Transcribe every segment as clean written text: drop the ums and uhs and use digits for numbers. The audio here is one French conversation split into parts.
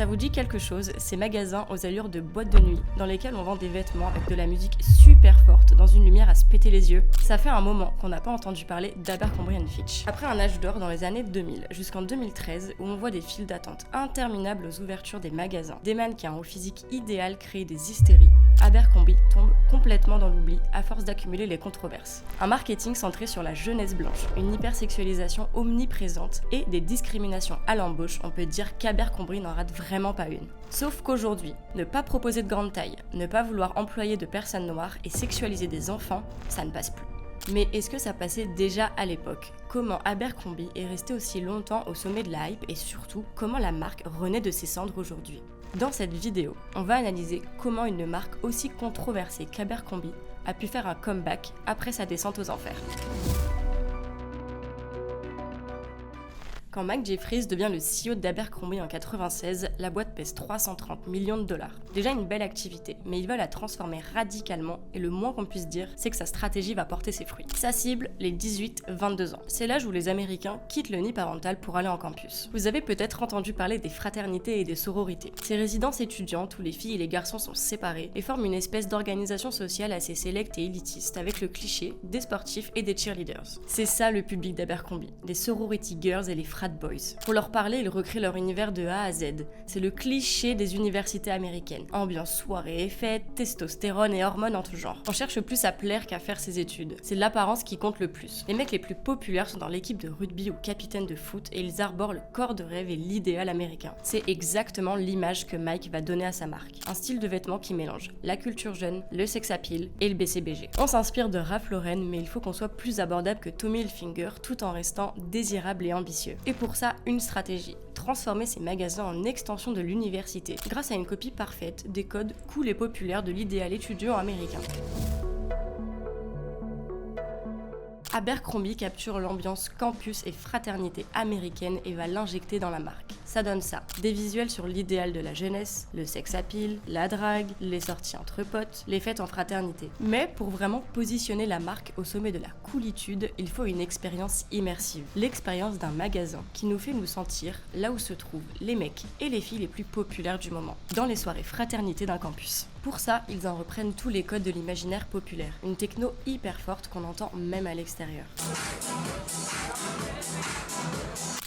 Ça vous dit quelque chose, ces magasins aux allures de boîtes de nuit, dans lesquels on vend des vêtements avec de la musique super forte, dans une lumière à se péter les yeux? Ça fait un moment qu'on n'a pas entendu parler d'Abercrombie & Fitch. Après un âge d'or dans les années 2000 jusqu'en 2013, où on voit des files d'attente interminables aux ouvertures des magasins, des mannequins au physique idéal créer des hystéries, Abercrombie tombe complètement dans l'oubli à force d'accumuler les controverses. Un marketing centré sur la jeunesse blanche, une hypersexualisation omniprésente et des discriminations à l'embauche, on peut dire qu'Abercrombie n'en rate vraiment pas une. Sauf qu'aujourd'hui, ne pas proposer de grande taille, ne pas vouloir employer de personnes noires et sexualiser des enfants, ça ne passe plus. Mais est-ce que ça passait déjà à l'époque? Comment Abercrombie est resté aussi longtemps au sommet de la hype et surtout, comment la marque renaît de ses cendres aujourd'hui? Dans cette vidéo, on va analyser comment une marque aussi controversée qu'Abercrombie a pu faire un comeback après sa descente aux enfers. Quand Mike Jeffries devient le CEO d'Abercrombie en 1996, la boîte pèse 330 millions de dollars. Déjà une belle activité, mais il va la transformer radicalement et le moins qu'on puisse dire, c'est que sa stratégie va porter ses fruits. Sa cible, les 18-22 ans. C'est l'âge où les Américains quittent le nid parental pour aller en campus. Vous avez peut-être entendu parler des fraternités et des sororités. Ces résidences étudiantes où les filles et les garçons sont séparés et forment une espèce d'organisation sociale assez sélecte et élitiste avec le cliché des sportifs et des cheerleaders. C'est ça le public d'Abercrombie, les sorority girls et les frat boys. Pour leur parler, ils recréent leur univers de A à Z. C'est le cliché des universités américaines. Ambiance soirée et fête, testostérone et hormones en tout genre. On cherche plus à plaire qu'à faire ses études. C'est l'apparence qui compte le plus. Les mecs les plus populaires sont dans l'équipe de rugby ou capitaine de foot et ils arborent le corps de rêve et l'idéal américain. C'est exactement l'image que Mike va donner à sa marque. Un style de vêtements qui mélange la culture jeune, le sex appeal et le BCBG. On s'inspire de Ralph Lauren, mais il faut qu'on soit plus abordable que Tommy Hilfiger tout en restant désirable et ambitieux. Et pour ça, une stratégie. Transformer ces magasins en extension de l'université, grâce à une copie parfaite des codes cool et populaires de l'idéal étudiant américain. Abercrombie capture l'ambiance campus et fraternité américaine et va l'injecter dans la marque. Ça donne ça. Des visuels sur l'idéal de la jeunesse, le sex appeal, la drague, les sorties entre potes, les fêtes en fraternité. Mais pour vraiment positionner la marque au sommet de la coolitude, il faut une expérience immersive. L'expérience d'un magasin qui nous fait nous sentir là où se trouvent les mecs et les filles les plus populaires du moment, dans les soirées fraternité d'un campus. Pour ça, ils en reprennent tous les codes de l'imaginaire populaire, une techno hyper forte qu'on entend même à l'extérieur.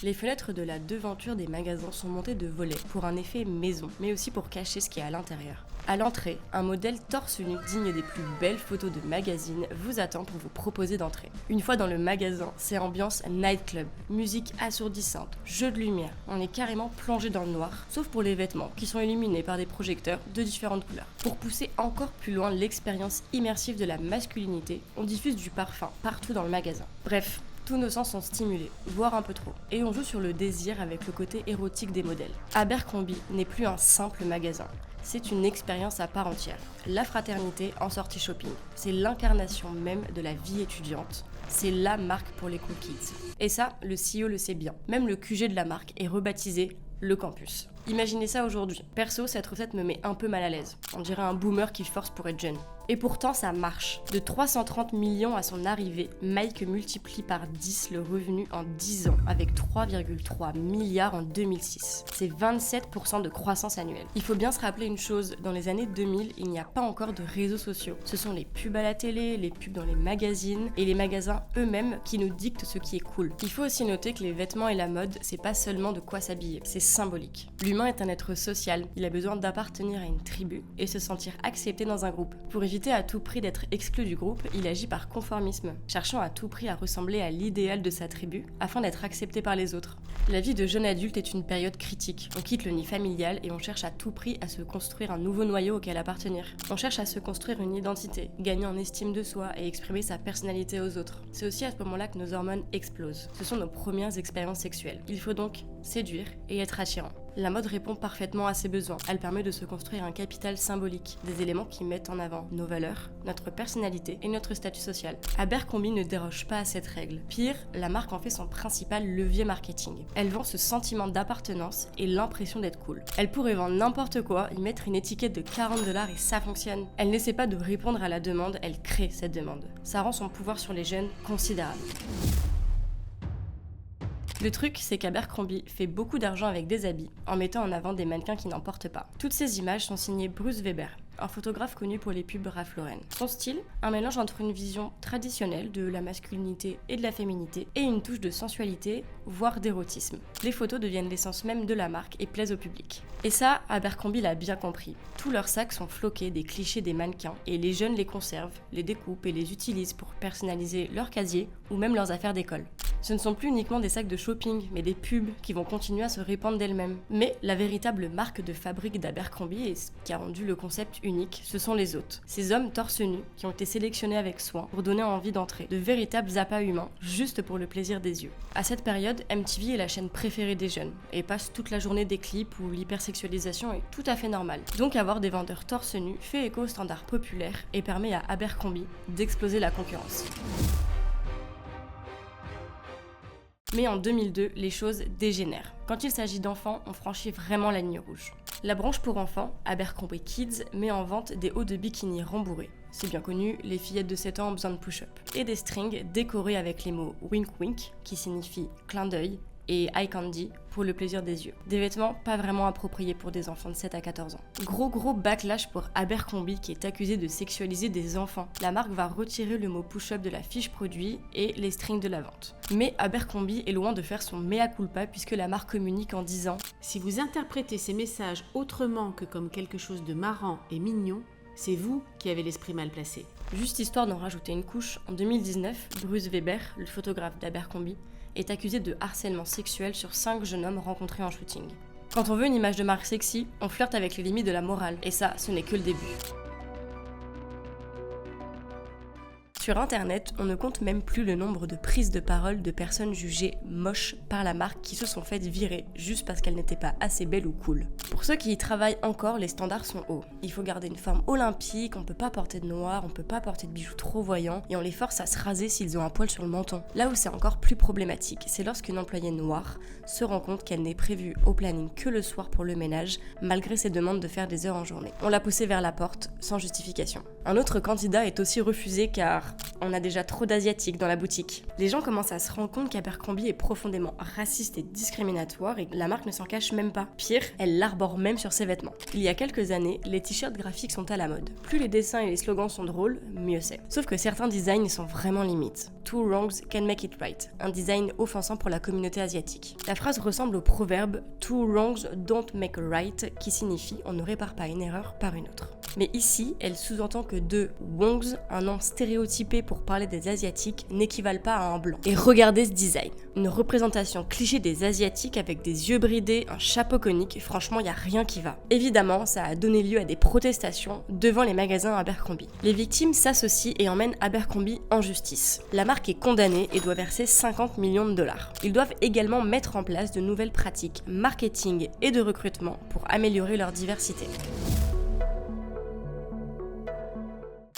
Les fenêtres de la devanture des magasins sont montées de volets pour un effet maison, mais aussi pour cacher ce qui est à l'intérieur. À l'entrée, un modèle torse nu digne des plus belles photos de magazines vous attend pour vous proposer d'entrer. Une fois dans le magasin, c'est ambiance nightclub, musique assourdissante, jeu de lumière. On est carrément plongé dans le noir, sauf pour les vêtements qui sont illuminés par des projecteurs de différentes couleurs. Pour pousser encore plus loin l'expérience immersive de la masculinité, on diffuse du parfum partout dans le magasin. Bref, tous nos sens sont stimulés, voire un peu trop, et on joue sur le désir avec le côté érotique des modèles. Abercrombie n'est plus un simple magasin, c'est une expérience à part entière. La fraternité en sortie shopping, c'est l'incarnation même de la vie étudiante, c'est la marque pour les cool kids. Et ça, le CEO le sait bien, même le QG de la marque est rebaptisé le campus. Imaginez ça aujourd'hui. Perso, cette recette me met un peu mal à l'aise. On dirait un boomer qui force pour être jeune. Et pourtant, ça marche. De 330 millions à son arrivée, Mike multiplie par 10 le revenu en 10 ans, avec 3,3 milliards en 2006. C'est 27% de croissance annuelle. Il faut bien se rappeler une chose, dans les années 2000, il n'y a pas encore de réseaux sociaux. Ce sont les pubs à la télé, les pubs dans les magazines, et les magasins eux-mêmes qui nous dictent ce qui est cool. Il faut aussi noter que les vêtements et la mode, c'est pas seulement de quoi s'habiller, c'est symbolique. L'humain est un être social, il a besoin d'appartenir à une tribu et se sentir accepté dans un groupe. Pour éviter à tout prix d'être exclu du groupe, il agit par conformisme, cherchant à tout prix à ressembler à l'idéal de sa tribu afin d'être accepté par les autres. La vie de jeune adulte est une période critique. On quitte le nid familial et on cherche à tout prix à se construire un nouveau noyau auquel appartenir. On cherche à se construire une identité, gagner en estime de soi et exprimer sa personnalité aux autres. C'est aussi à ce moment-là que nos hormones explosent. Ce sont nos premières expériences sexuelles. Il faut donc séduire et être attirant. La mode répond parfaitement à ces besoins. Elle permet de se construire un capital symbolique, des éléments qui mettent en avant nos valeurs, notre personnalité et notre statut social. Abercrombie ne déroge pas à cette règle. Pire, la marque en fait son principal levier marketing. Elle vend ce sentiment d'appartenance et l'impression d'être cool. Elle pourrait vendre n'importe quoi, y mettre une étiquette de $40 et ça fonctionne. Elle n'essaie pas de répondre à la demande, elle crée cette demande. Ça rend son pouvoir sur les jeunes considérable. Le truc, c'est qu'Abercrombie fait beaucoup d'argent avec des habits, en mettant en avant des mannequins qui n'en portent pas. Toutes ces images sont signées Bruce Weber, un photographe connu pour les pubs Ralph Lauren. Son style, un mélange entre une vision traditionnelle de la masculinité et de la féminité, et une touche de sensualité, voire d'érotisme. Les photos deviennent l'essence même de la marque et plaisent au public. Et ça, Abercrombie l'a bien compris. Tous leurs sacs sont floqués des clichés des mannequins, et les jeunes les conservent, les découpent et les utilisent pour personnaliser leur casier ou même leurs affaires d'école. Ce ne sont plus uniquement des sacs de shopping, mais des pubs qui vont continuer à se répandre d'elles-mêmes. Mais la véritable marque de fabrique d'Abercrombie, et ce qui a rendu le concept unique, ce sont les hôtes. Ces hommes torse nu qui ont été sélectionnés avec soin pour donner envie d'entrer. De véritables appâts humains, juste pour le plaisir des yeux. À cette période, MTV est la chaîne préférée des jeunes, et passe toute la journée des clips où l'hypersexualisation est tout à fait normale. Donc avoir des vendeurs torse nu fait écho aux standards populaires et permet à Abercrombie d'exploser la concurrence. Mais en 2002, les choses dégénèrent. Quand il s'agit d'enfants, on franchit vraiment la ligne rouge. La branche pour enfants, Abercrombie Kids, met en vente des hauts de bikini rembourrés. C'est bien connu, les fillettes de 7 ans ont besoin de push-up. Et des strings décorés avec les mots wink wink, qui signifie clin d'œil, et eye candy, pour le plaisir des yeux. Des vêtements pas vraiment appropriés pour des enfants de 7 à 14 ans. Gros backlash pour Abercrombie qui est accusé de sexualiser des enfants. La marque va retirer le mot push-up de la fiche produit et les strings de la vente. Mais Abercrombie est loin de faire son mea culpa puisque la marque communique en disant « Si vous interprétez ces messages autrement que comme quelque chose de marrant et mignon, c'est vous qui avez l'esprit mal placé. » Juste histoire d'en rajouter une couche, en 2019, Bruce Weber, le photographe d'Abercrombie, est accusé de harcèlement sexuel sur 5 jeunes hommes rencontrés en shooting. Quand on veut une image de marque sexy, on flirte avec les limites de la morale, et ça, ce n'est que le début. Sur internet, on ne compte même plus le nombre de prises de parole de personnes jugées moches par la marque qui se sont faites virer juste parce qu'elles n'étaient pas assez belles ou cool. Pour ceux qui y travaillent encore, les standards sont hauts. Il faut garder une forme olympique, on peut pas porter de noir, on peut pas porter de bijoux trop voyants et on les force à se raser s'ils ont un poil sur le menton. Là où c'est encore plus problématique, c'est lorsqu'une employée noire se rend compte qu'elle n'est prévue au planning que le soir pour le ménage, malgré ses demandes de faire des heures en journée. On l'a poussée vers la porte, sans justification. Un autre candidat est aussi refusé car on a déjà trop d'asiatiques dans la boutique. Les gens commencent à se rendre compte qu'Abercrombie est profondément raciste et discriminatoire et la marque ne s'en cache même pas. Pire, elle l'arbore même sur ses vêtements. Il y a quelques années, les t-shirts graphiques sont à la mode. Plus les dessins et les slogans sont drôles, mieux c'est. Sauf que certains designs sont vraiment limites. Two wrongs can make it right, un design offensant pour la communauté asiatique. La phrase ressemble au proverbe Two wrongs don't make a right, qui signifie on ne répare pas une erreur par une autre. Mais ici, elle sous-entend que deux wongs, un nom stéréotypé pour parler des asiatiques, n'équivalent pas à un blanc. Et regardez ce design. Une représentation cliché des asiatiques avec des yeux bridés, un chapeau conique, franchement y a rien qui va. Évidemment, ça a donné lieu à des protestations devant les magasins Abercrombie. Les victimes s'associent et emmènent Abercrombie en justice. La marque est condamnée et doit verser 50 millions de dollars. Ils doivent également mettre en place de nouvelles pratiques marketing et de recrutement pour améliorer leur diversité.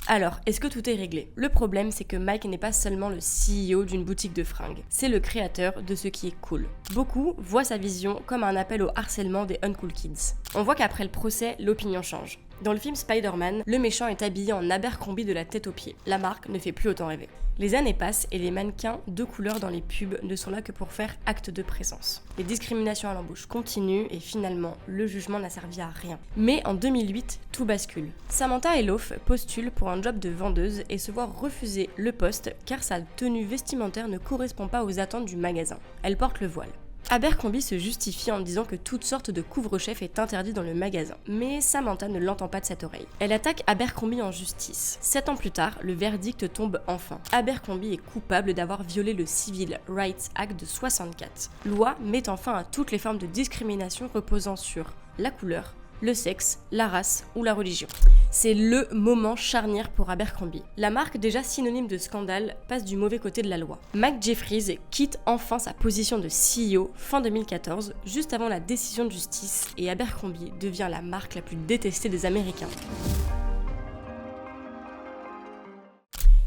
Alors, est-ce que tout est réglé ? Le problème, c'est que Mike n'est pas seulement le CEO d'une boutique de fringues, c'est le créateur de ce qui est cool. Beaucoup voient sa vision comme un appel au harcèlement des uncool kids. On voit qu'après le procès, l'opinion change. Dans le film Spider-Man, le méchant est habillé en Abercrombie de la tête aux pieds. La marque ne fait plus autant rêver. Les années passent et les mannequins de couleur dans les pubs ne sont là que pour faire acte de présence. Les discriminations à l'embauche continuent et finalement, le jugement n'a servi à rien. Mais en 2008, tout bascule. Samantha Elof postule pour un job de vendeuse et se voit refuser le poste car sa tenue vestimentaire ne correspond pas aux attentes du magasin. Elle porte le voile. Abercrombie se justifie en disant que toutes sortes de couvre-chef est interdit dans le magasin, mais Samantha ne l'entend pas de cette oreille. Elle attaque Abercrombie en justice. 7 ans plus tard, le verdict tombe enfin. Abercrombie est coupable d'avoir violé le Civil Rights Act de 64. Loi mettant fin à toutes les formes de discrimination reposant sur la couleur, le sexe, la race ou la religion. C'est le moment charnière pour Abercrombie. La marque, déjà synonyme de scandale, passe du mauvais côté de la loi. Mike Jeffries quitte enfin sa position de CEO fin 2014, juste avant la décision de justice, et Abercrombie devient la marque la plus détestée des Américains.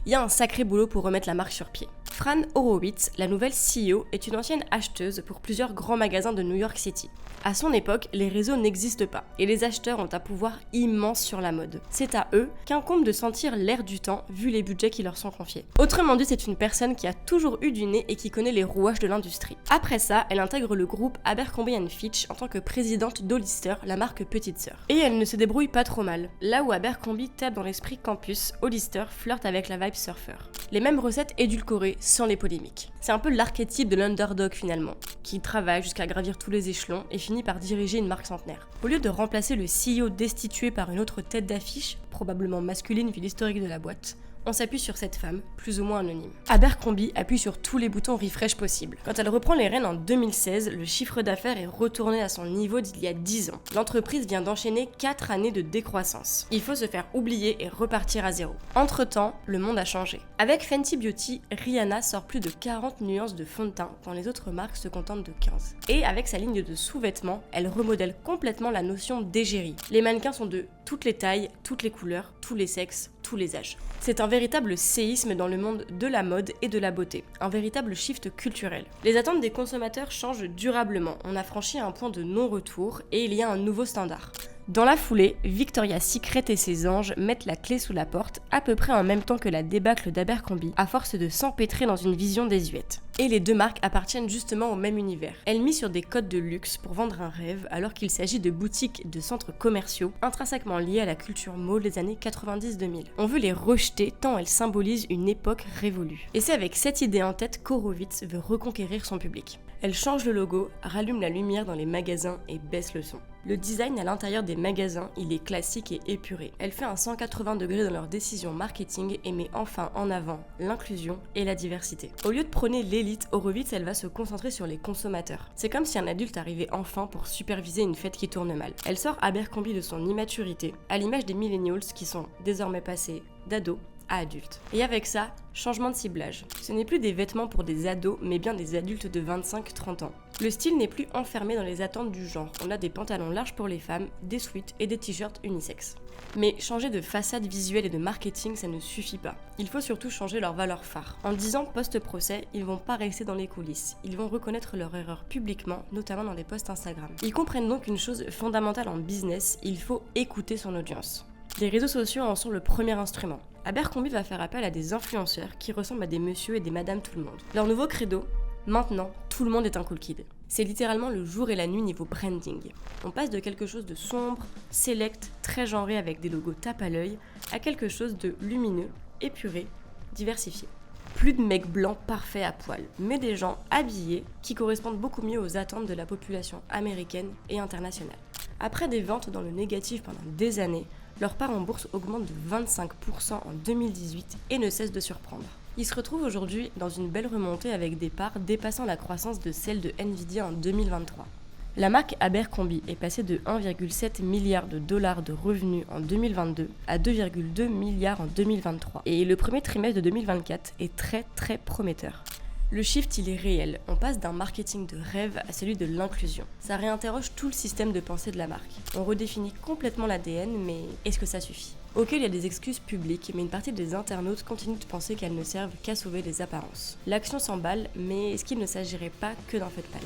Il y a un sacré boulot pour remettre la marque sur pied. Fran Horowitz, la nouvelle CEO, est une ancienne acheteuse pour plusieurs grands magasins de New York City. À son époque, les réseaux n'existent pas et les acheteurs ont un pouvoir immense sur la mode. C'est à eux qu'incombe de sentir l'air du temps vu les budgets qui leur sont confiés. Autrement dit, c'est une personne qui a toujours eu du nez et qui connaît les rouages de l'industrie. Après ça, elle intègre le groupe Abercrombie & Fitch en tant que présidente d'Hollister, la marque petite sœur. Et elle ne se débrouille pas trop mal. Là où Abercrombie tape dans l'esprit campus, Hollister flirte avec la vibe surfer. Les mêmes recettes édulcorées, sans les polémiques. C'est un peu l'archétype de l'underdog finalement, qui travaille jusqu'à gravir tous les échelons et finit par diriger une marque centenaire. Au lieu de remplacer le CEO destitué par une autre tête d'affiche, probablement masculine vu l'historique de la boîte, on s'appuie sur cette femme, plus ou moins anonyme. Abercrombie appuie sur tous les boutons refresh possibles. Quand elle reprend les rênes en 2016, le chiffre d'affaires est retourné à son niveau d'il y a 10 ans. L'entreprise vient d'enchaîner 4 années de décroissance. Il faut se faire oublier et repartir à zéro. Entre-temps, le monde a changé. Avec Fenty Beauty, Rihanna sort plus de 40 nuances de fond de teint quand les autres marques se contentent de 15. Et avec sa ligne de sous-vêtements, elle remodèle complètement la notion d'égérie. Les mannequins sont de toutes les tailles, toutes les couleurs, tous les sexes, tous les âges. C'est un véritable séisme dans le monde de la mode et de la beauté, un véritable shift culturel. Les attentes des consommateurs changent durablement, on a franchi un point de non-retour et il y a un nouveau standard. Dans la foulée, Victoria's Secret et ses anges mettent la clé sous la porte à peu près en même temps que la débâcle d'Abercrombie, à force de s'empêtrer dans une vision désuète. Et les deux marques appartiennent justement au même univers. Elles misent sur des codes de luxe pour vendre un rêve, alors qu'il s'agit de boutiques de centres commerciaux intrinsèquement liés à la culture mode des années 90-2000. On veut les rejeter tant elles symbolisent une époque révolue. Et c'est avec cette idée en tête qu'Horowitz veut reconquérir son public. Elle change le logo, rallume la lumière dans les magasins et baisse le son. Le design à l'intérieur des magasins, il est classique et épuré. Elle fait un 180 degrés dans leurs décisions marketing et met enfin en avant l'inclusion et la diversité. Au lieu de prôner l'élite, Horowitz, elle va se concentrer sur les consommateurs. C'est comme si un adulte arrivait enfin pour superviser une fête qui tourne mal. Elle sort Abercrombie de son immaturité, à l'image des millennials qui sont désormais passés d'ados à adultes. Et avec ça, changement de ciblage. Ce n'est plus des vêtements pour des ados, mais bien des adultes de 25-30 ans. Le style n'est plus enfermé dans les attentes du genre. On a des pantalons larges pour les femmes, des sweats et des t-shirts unisexes. Mais changer de façade visuelle et de marketing, ça ne suffit pas. Il faut surtout changer leurs valeurs phares. En 10 ans post-procès, ils vont pas rester dans les coulisses. Ils vont reconnaître leur erreur publiquement, notamment dans des posts Instagram. Ils comprennent donc une chose fondamentale en business, il faut écouter son audience. Les réseaux sociaux en sont le premier instrument. Abercrombie va faire appel à des influenceurs qui ressemblent à des messieurs et des madames tout le monde. Leur nouveau credo, maintenant, tout le monde est un cool kid. C'est littéralement le jour et la nuit niveau branding. On passe de quelque chose de sombre, select, très genré avec des logos tape à l'œil, à quelque chose de lumineux, épuré, diversifié. Plus de mecs blancs parfaits à poil, mais des gens habillés qui correspondent beaucoup mieux aux attentes de la population américaine et internationale. Après des ventes dans le négatif pendant des années, leur part en bourse augmente de 25% en 2018 et ne cesse de surprendre. Ils se retrouvent aujourd'hui dans une belle remontée avec des parts dépassant la croissance de celle de Nvidia en 2023. La marque Abercrombie est passée de 1,7 milliard de dollars de revenus en 2022 à 2,2 milliards en 2023. Et le premier trimestre de 2024 est très prometteur. Le shift, il est réel. On passe d'un marketing de rêve à celui de l'inclusion. Ça réinterroge tout le système de pensée de la marque. On redéfinit complètement l'ADN, mais est-ce que ça suffit ? Ok, il y a des excuses publiques, mais une partie des internautes continue de penser qu'elles ne servent qu'à sauver les apparences. L'action s'emballe, mais est-ce qu'il ne s'agirait pas que d'un fait de paille ?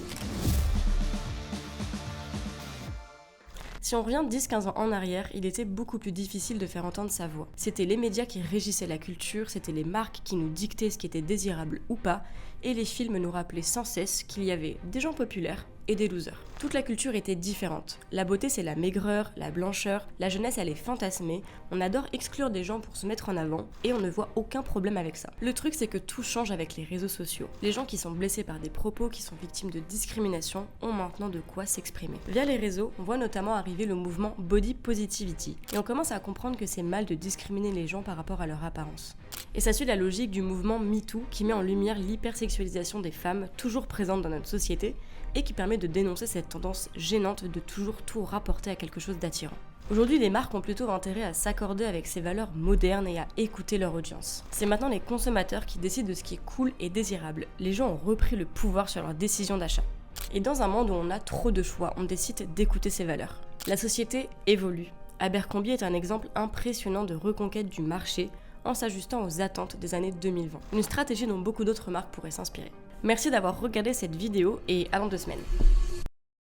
Si on revient 10-15 ans en arrière, il était beaucoup plus difficile de faire entendre sa voix. C'était les médias qui régissaient la culture, c'était les marques qui nous dictaient ce qui était désirable ou pas, et les films nous rappelaient sans cesse qu'il y avait des gens populaires et des losers. Toute la culture était différente. La beauté, c'est la maigreur, la blancheur, la jeunesse, elle est fantasmée, on adore exclure des gens pour se mettre en avant, et on ne voit aucun problème avec ça. Le truc, c'est que tout change avec les réseaux sociaux. Les gens qui sont blessés par des propos, qui sont victimes de discrimination, ont maintenant de quoi s'exprimer. Via les réseaux, on voit notamment arriver le mouvement Body Positivity, et on commence à comprendre que c'est mal de discriminer les gens par rapport à leur apparence. Et ça suit la logique du mouvement MeToo qui met en lumière l'hypersexualisation des femmes, toujours présente dans notre société, et qui permet de dénoncer cette tendance gênante de toujours tout rapporter à quelque chose d'attirant. Aujourd'hui, les marques ont plutôt intérêt à s'accorder avec ces valeurs modernes et à écouter leur audience. C'est maintenant les consommateurs qui décident de ce qui est cool et désirable. Les gens ont repris le pouvoir sur leurs décisions d'achat. Et dans un monde où on a trop de choix, on décide d'écouter ces valeurs. La société évolue. Abercrombie est un exemple impressionnant de reconquête du marché en s'ajustant aux attentes des années 2020. Une stratégie dont beaucoup d'autres marques pourraient s'inspirer. Merci d'avoir regardé cette vidéo et à dans 2 semaines.